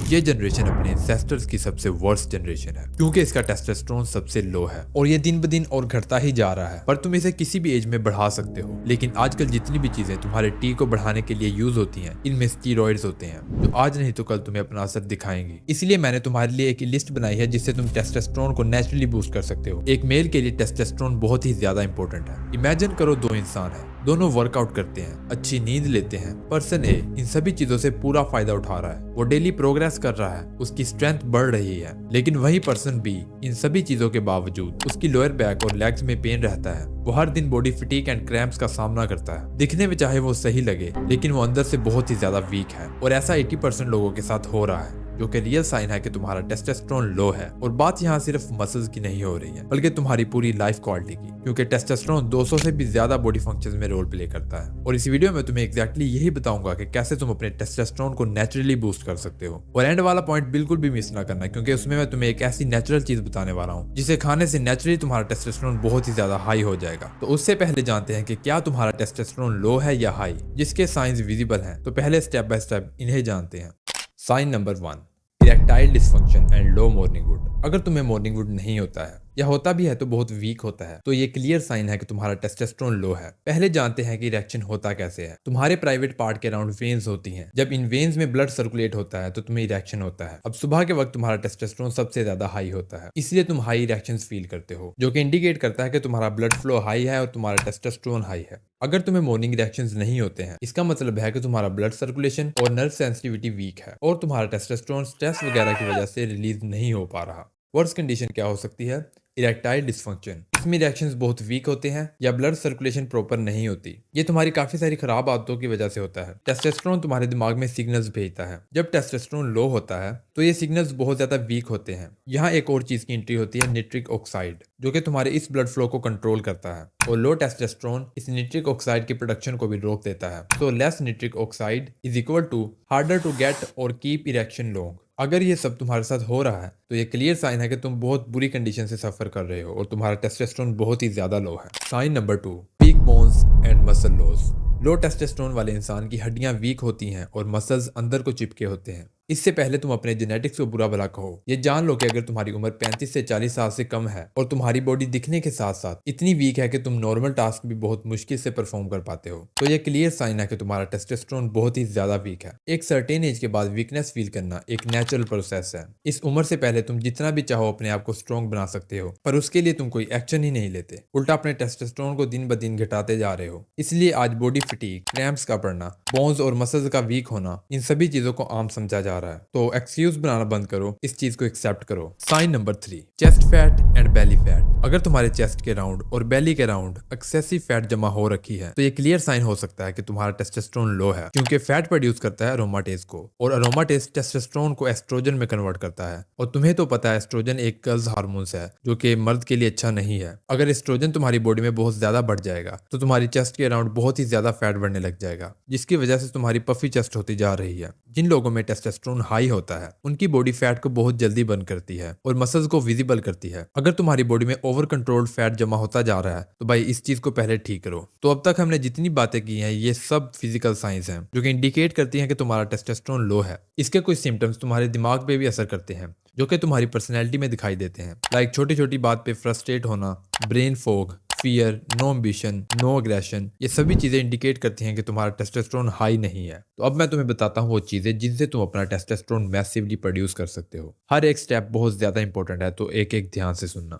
ये जनरेशन अपने एंसेस्टर्स की सबसे वर्स्ट जनरेशन है क्योंकि इसका टेस्टोस्टेरोन सबसे लो है और ये दिन ब दिन और घटता ही जा रहा है। पर तुम इसे किसी भी एज में बढ़ा सकते हो, लेकिन आजकल जितनी भी चीजें तुम्हारे टी को बढ़ाने के लिए यूज होती हैं, इनमें स्टीरॉइड्स होते हैं जो आज नहीं तो कल तुम्हें अपना असर दिखाएंगी। इसलिए मैंने तुम्हारे लिए एक लिस्ट बनाई है जिससे तुम टेस्टोस्टेरोन को नेचुरली बूस्ट कर सकते हो। एक मेल के लिए टेस्टोस्टेरोन बहुत ही ज्यादा इंपॉर्टेंट है। इमेजिन करो दो इंसान है, दोनों वर्कआउट करते हैं, अच्छी नींद लेते हैं। पर्सन ए इन सभी चीजों से पूरा फायदा उठा रहा है, वो डेली प्रोग्रेस कर रहा है, उसकी स्ट्रेंथ बढ़ रही है। लेकिन वही पर्सन बी इन सभी चीजों के बावजूद उसकी लोअर बैक और लेग्स में पेन रहता है। वो हर दिन बॉडी फटीग एंड क्रैम्प्स का सामना करता है। दिखने में चाहे वो सही लगे, लेकिन वो अंदर से बहुत ही ज्यादा वीक है और ऐसा 80% लोगों के साथ हो रहा है, जो कि रियल साइन है कि तुम्हारा टेस्टोस्टेरोन लो है। और बात यहाँ सिर्फ मसल्स की नहीं हो रही है, बल्कि तुम्हारी पूरी लाइफ क्वालिटी की, क्योंकि टेस्टोस्टेरोन 200 से भी ज्यादा बॉडी फंक्शंस में रोल प्ले करता है। और इस वीडियो में तुम्हें एग्जैक्टली यही बताऊंगा कि कैसे तुम अपने टेस्टोस्टेरोन को नेचुरली बूस्ट कर सकते हो। और एंड वाला पॉइंट बिल्कुल भी मिस ना करना, क्योंकि उसमें मैं तुम्हें एक ऐसी नेचुरल चीज बताने वाला हूँ जिसे खाने से नेचुरली तुम्हारा टेस्टोस्टेरोन बहुत ही ज्यादा हाई हो जाएगा। तो उससे पहले जानते हैं कि क्या तुम्हारा टेस्टोस्टेरोन लो है या हाई, जिसके साइंस विजिबल हैं। तो पहले स्टेप बाय स्टेप इन्हें जानते हैं। Sign number 1, erectile dysfunction and low morning wood. अगर तुम्हें मॉर्निंग वुड नहीं होता है या होता भी है तो बहुत वीक होता है, तो ये क्लियर साइन है कि तुम्हारा टेस्टोस्टेरोन लो है। पहले जानते हैं कि इरेक्शन होता कैसे है। तुम्हारे प्राइवेट पार्ट के अराउंड वेन्स होती हैं। जब इन वेन्स में ब्लड सर्कुलेट होता है तो तुम्हें इरेक्शन होता है। अब सुबह के वक्त तुम्हारा टेस्टोस्टेरोन सबसे ज्यादा हाई होता है, इसलिए तुम हाई इरेक्शंस फील करते हो, जो कि इंडिकेट करता है कि तुम्हारा ब्लड फ्लो हाई है और तुम्हारा टेस्टोस्टेरोन हाई है। अगर तुम्हें मॉर्निंग इरेक्शंस नहीं होते हैं, इसका मतलब है कि तुम्हारा ब्लड सर्कुलेशन और नर्व सेंसिटिविटी वीक है और तुम्हारा टेस्टोस्टेरोन स्ट्रेस वगैरह की वजह से रिलीज नहीं हो पा रहा। वर्स कंडीशन क्या हो सकती है? Erectile dysfunction. इसमें रिएक्शंस बहुत वीक होते हैं या ब्लड सर्कुलेशन प्रॉपर नहीं होती। ये तुम्हारी काफी सारी खराब आदतों की वजह से होता है। टेस्टोस्टेरोन तुम्हारे दिमाग में सिग्नल्स भेजता है। जब टेस्टोस्टेरोन लो होता है तो ये सिग्नल्स बहुत ज्यादा वीक होते हैं। यहाँ एक और चीज की एंट्री होती है, निट्रिक ऑक्साइड, जो कि तुम्हारे इस ब्लड फ्लो को कंट्रोल करता है। और लो टेस्टोस्टेरोन इस निट्रिक ऑक्साइड की प्रोडक्शन को भी रोक देता है। तो less nitric oxide is equal to harder to get और कीप इरेक्शन लॉन्ग। अगर ये सब तुम्हारे साथ हो रहा है तो ये क्लियर साइन है कि तुम बहुत बुरी कंडीशन से सफर कर रहे हो और तुम्हारा टेस्टोस्टेरोन बहुत ही ज्यादा लो है। Sign number 2, weak bones and muscle loss. Low testosterone वाले इंसान की हड्डियां वीक होती हैं और मसल्स अंदर को चिपके होते हैं। इससे पहले तुम अपने जेनेटिक्स को बुरा भला कहो, ये जान लो कि अगर तुम्हारी उम्र 35 से 40 साल से कम है और तुम्हारी बॉडी दिखने के साथ साथ इतनी वीक है कि तुम नॉर्मल टास्क भी बहुत मुश्किल से परफॉर्म कर पाते हो, तो ये क्लियर साइन है कि तुम्हारा टेस्टोस्टेरोन बहुत ही ज्यादा वीक है। एक सर्टेन एज के बाद वीकनेस फील करना एक नेचुरल प्रोसेस है। इस उम्र से पहले तुम जितना भी चाहो अपने आप को स्ट्रॉन्ग बना सकते हो, पर उसके लिए तुम कोई एक्शन ही नहीं लेते, उल्टा अपने टेस्टोस्टेरोन को दिन ब दिन घटाते जा रहे हो। इसलिए आज बॉडी फटीग, क्रैम्प्स का पड़ना, बोन्स और मसल्स का वीक होना, इन सभी चीजों को आम समझा जा रहा है। तो एक्सक्यूज बनाना बंद करो, इस चीज को एक्सेप्ट करो। Sign number 3, chest fat and belly fat. अगर तुम्हारे चेस्ट के राउंड और बेली के राउंड एक्सेसिव फैट जमा हो रखी है तो ये क्लियर साइन हो सकता है कि तुम्हारा टेस्टोस्टेरोन लो है, क्योंकि फैट प्रोड्यूस करता है अरोमाटेज को और अरोमाटेज टेस्टोस्टेरोन को एस्ट्रोजन में कन्वर्ट करता है। और तुम्हें तो पता है एस्ट्रोजन एक गर्ल्स हार्मोन्स है जो कि मर्द के लिए अच्छा नहीं है। अगर एस्ट्रोजन तुम्हारी बॉडी में बहुत ज्यादा बढ़ जाएगा तो तुम्हारी चेस्ट के अराउंड बहुत ही ज्यादा फैट बढ़ने लग जाएगा, जिसकी वजह से तुम्हारी पफी चेस्ट होती जा रही है। जिन लोगों में टेस्टोस्टेरोन हाई होता है उनकी बॉडी फैट को बहुत जल्दी बर्न करती है और मसल्स को विजिबल करती है। अगर तुम्हारी बॉडी में ओवर कंट्रोल्ड फैट जमा होता जा रहा है तो भाई इस चीज को पहले ठीक करो। तो अब तक हमने जितनी बातें की हैं ये सब फिजिकल साइंस हैं जो कि इंडिकेट करती हैं कि तुम्हारा टेस्टोस्टेरोन लो है। इसके कुछ सिम्टम्स तुम्हारे दिमाग पे भी असर करते हैं, जो कि तुम्हारी पर्सनैलिटी में दिखाई देते हैं। लाइक छोटी छोटी बात पे फ्रस्ट्रेट होना, brain fog, fear, no ambition, no aggression, ये सभी चीजें इंडिकेट करती हैं कि तुम्हारा टेस्टोस्टेरोन हाई नहीं है। तो अब मैं तुम्हें बताता हूँ वो चीजें जिनसे तुम अपना टेस्टोस्टेरोन मैसिवली प्रोड्यूस कर सकते हो। हर एक स्टेप बहुत ज्यादा इंपॉर्टेंट है, तो एक एक ध्यान से सुनना।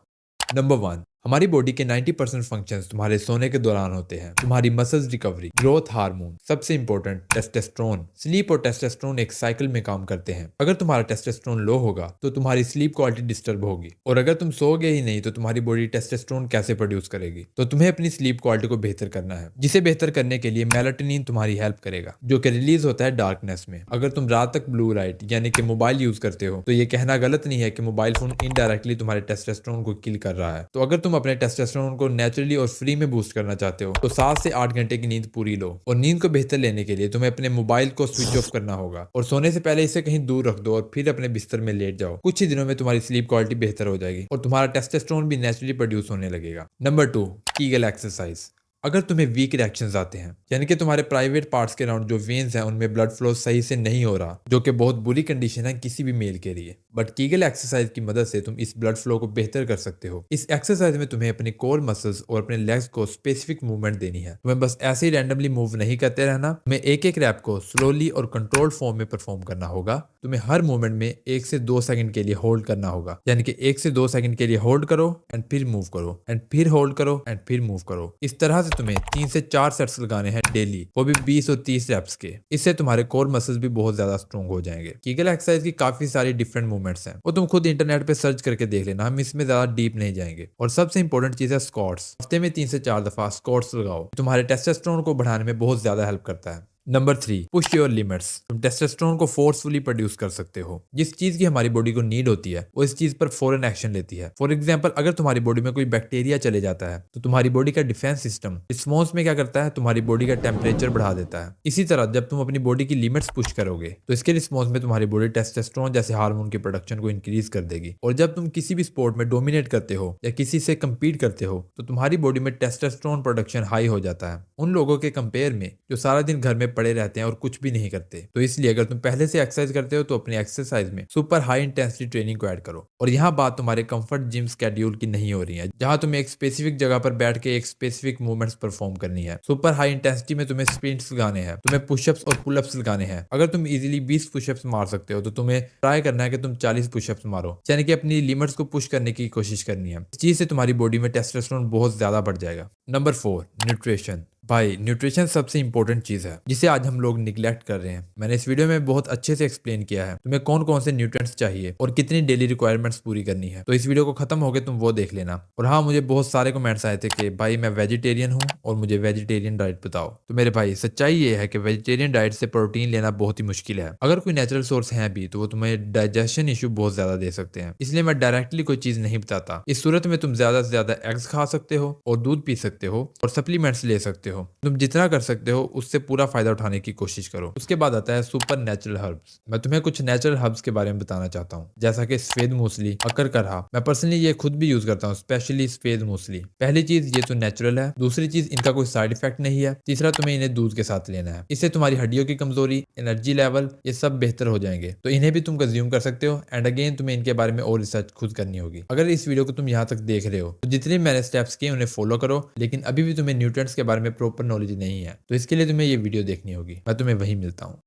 नंबर 1, हमारी बॉडी के 90% फंक्शंस तुम्हारे सोने के दौरान होते हैं। तुम्हारी मसल्स रिकवरी, ग्रोथ हार्मोन, सबसे इंपॉर्टेंट टेस्टोस्टेरोन। स्लीप और टेस्टोस्टेरोन एक साइकिल में काम करते हैं। अगर तुम्हारा टेस्टोस्टेरोन लो होगा तो तुम्हारी स्लीप क्वालिटी डिस्टर्ब होगी, और अगर तुम सोओगे ही नहीं तो तुम्हारी बॉडी टेस्टोस्टेरोन कैसे प्रोड्यूस करेगी। तो तुम्हें अपनी स्लीप क्वालिटी को बेहतर करना है, जिसे बेहतर करने के लिए मेलाटोनिन तुम्हारी हेल्प करेगा, जो कि रिलीज होता है डार्कनेस में। अगर तुम रात तक ब्लू लाइट यानी कि मोबाइल यूज करते हो तो ये कहना गलत नहीं है कि मोबाइल फोन इनडायरेक्टली तुम्हारे टेस्टोस्टेरोन को किल कर रहा है। तो अगर तुम अपने टेस्टोस्टेरोन को नेचुरली और फ्री में बूस्ट करना चाहते हो तो 7 से 8 घंटे की नींद पूरी लो। और नींद को बेहतर लेने के लिए तुम्हें अपने मोबाइल को स्विच ऑफ करना होगा और सोने से पहले इसे कहीं दूर रख दो और फिर अपने बिस्तर में लेट जाओ। कुछ ही दिनों में तुम्हारी स्लीप क्वालिटी बेहतर हो जाएगी और तुम्हारा टेस्टोस्टेरोन भी नेचुरली प्रोड्यूस होने लगेगा। Number 2, Kegel exercise. अगर तुम्हें वीक रिएक्शंस आते हैं, यानी कि तुम्हारे प्राइवेट पार्ट्स के अराउंड जो वेन्स हैं उनमें ब्लड फ्लो सही से नहीं हो रहा, जो कि बहुत बुरी कंडीशन है किसी भी मेल के लिए, बट कीगल एक्सरसाइज की मदद से तुम इस ब्लड फ्लो को बेहतर कर सकते हो। इस एक्सरसाइज में तुम्हें अपने कोर मसल्स और अपने लेग्स को स्पेसिफिक मूवमेंट देनी है। तुम्हें बस ऐसे ही रैंडमली मूव नहीं करते रहना, तुम्हें एक एक रैप को स्लोली और कंट्रोल्ड फॉर्म में परफॉर्म करना होगा। तुम्हें हर मूवमेंट में 1 से 2 सेकंड के लिए होल्ड करना होगा, यानी कि 1 से 2 सेकंड के लिए होल्ड करो एंड फिर मूव करो एंड फिर होल्ड करो एंड फिर मूव करो। इस तरह से तुम्हें 3 से 4 सेट्स लगाने हैं डेली, वो भी 20 और 30 रेप्स के। इससे तुम्हारे कोर मसल्स भी बहुत ज्यादा स्ट्रॉन्ग हो जाएंगे। कीगल एक्सरसाइज की काफी सारी डिफरेंट मूवमेंट्स हैं, वो तुम खुद इंटरनेट पे सर्च करके देख लेना, हम इसमें ज्यादा डीप नहीं जाएंगे। और सबसे इंपॉर्टेंट चीज है स्क्वाट्स। हफ्ते में 3 से 4 दफा स्क्वाट्स लगाओ, तुम्हारे टेस्टोस्टेरोन को बढ़ाने में बहुत ज्यादा हेल्प करता है। Number 3, push your limits. तुम टेस्टोस्टेरोन को फोर्सफुली प्रोड्यूस कर सकते हो। जिस चीज की हमारी बॉडी को नीड होती है वो इस चीज पर फौरन एक्शन लेती है। फॉर एग्जांपल, अगर तुम्हारी बॉडी में कोई बैक्टीरिया चले जाता है तो तुम्हारी बॉडी का डिफेंस सिस्टम रिस्पॉन्स में क्या करता है, तुम्हारी बॉडी का टेम्परेचर बढ़ा देता है। इसी तरह जब तुम अपनी बॉडी की लिमिट्स पुश करोगे तो इसके रिस्पॉन्स में तुम्हारी बॉडी टेस्टोस्टेरोन जैसे हार्मोन की प्रोडक्शन को इंक्रीज कर देगी। और जब तुम किसी भी स्पोर्ट में डोमिनेट करते हो या किसी से कम्पीट करते हो तो तुम्हारी बॉडी में टेस्टोस्टेरोन प्रोडक्शन हाई हो जाता है, उन लोगों के कंपेयर में जो सारा दिन घर में पड़े रहते हैं और कुछ भी नहीं करते। तो इसलिए अगर तुम पहले से एक्सरसाइज करते हो तो अपनी एक्सरसाइज में सुपर हाई इंटेंसिटी ट्रेनिंग को ऐड करो। और यहाँ बात तुम्हारे कंफर्ट जिम स्केड्यूल की नहीं हो रही है, जहां तुम्हें एक स्पेसिफिक जगह पर बैठ के एक स्पेसिफिक मूवमेंट्स परफॉर्म करनी है। सुपर हाई इंटेंसिटी में तुम्हें स्प्रिंट्स लगाने हैं, तुम्हें पुशअप्स और पुलअप्स लगाने हैं। अगर तुम इजीली 20 पुशअप्स मार सकते हो तो तुम्हें ट्राई करना है कि तुम 40 पुशअप्स मारो, यानी कि अपनी लिमिट्स को पुश करने की कोशिश करनी है। इस चीज से तुम्हारी बॉडी में टेस्टोस्टेरोन बहुत ज्यादा बढ़ जाएगा। Number 4, nutrition. भाई, न्यूट्रिशन सबसे इंपॉर्टेंट चीज है जिसे आज हम लोग निगलेक्ट कर रहे हैं। मैंने इस वीडियो में बहुत अच्छे से एक्सप्लेन किया है तुम्हें कौन कौन से न्यूट्रिएंट्स चाहिए और कितनी डेली रिक्वायरमेंट्स पूरी करनी है। तो इस वीडियो को खत्म हो गए तुम वो देख लेना। और हाँ, मुझे बहुत सारे कमेंट्स आए थे कि भाई मैं वेजिटेरियन हूँ और मुझे वेजिटेरियन डाइट बताओ। तो मेरे भाई, सच्चाई ये है कि वेजिटेरियन डाइट से प्रोटीन लेना बहुत ही मुश्किल है। अगर कोई नेचुरल सोर्स है भी तो वो तुम्हें डाइजेशन इशू बहुत ज्यादा दे सकते हैं, इसलिए मैं डायरेक्टली कोई चीज नहीं बताता। इस सूरत में तुम ज्यादा से ज्यादा एग्स खा सकते हो और दूध पी सकते हो और सप्लीमेंट्स ले सकते हो। तुम जितना कर सकते हो उससे पूरा फायदा उठाने की कोशिश करो। उसके बाद आता है सुपर नेचुरल हर्ब्स। मैं तुम्हें कुछ नेचुरल हर्ब्स के बारे में बताना चाहता हूँ, जैसा कि सफेद मूसली, अकर करहा। मैं पर्सनली ये खुद भी यूज करता हूँ, स्पेशली सफेद मूसली। पहली चीज, ये तो नेचुरल है। दूसरी चीज, इनका कोई साइड इफेक्ट नहीं है। तीसरा, तुम्हें इन्हें दूध के साथ लेना है। इससे तुम्हारी हड्डियों की कमजोरी, एनर्जी लेवल, ये सब बेहतर हो जाएंगे। तो इन्हें भी तुम कंज्यूम कर सकते हो। एंड अगेन, तुम्हें इनके बारे में और रिसर्च खुद करनी होगी। अगर इस वीडियो को तुम यहाँ तक देख रहे हो तो जितने मैंने स्टेप्स किए उन्हें फॉलो करो, लेकिन अभी भी तुम्हें न्यूट्रिएंट्स के बारे में प्रॉपर नॉलेज नहीं है तो इसके लिए तुम्हें ये वीडियो देखनी होगी। मैं तुम्हें वहीं मिलता हूँ।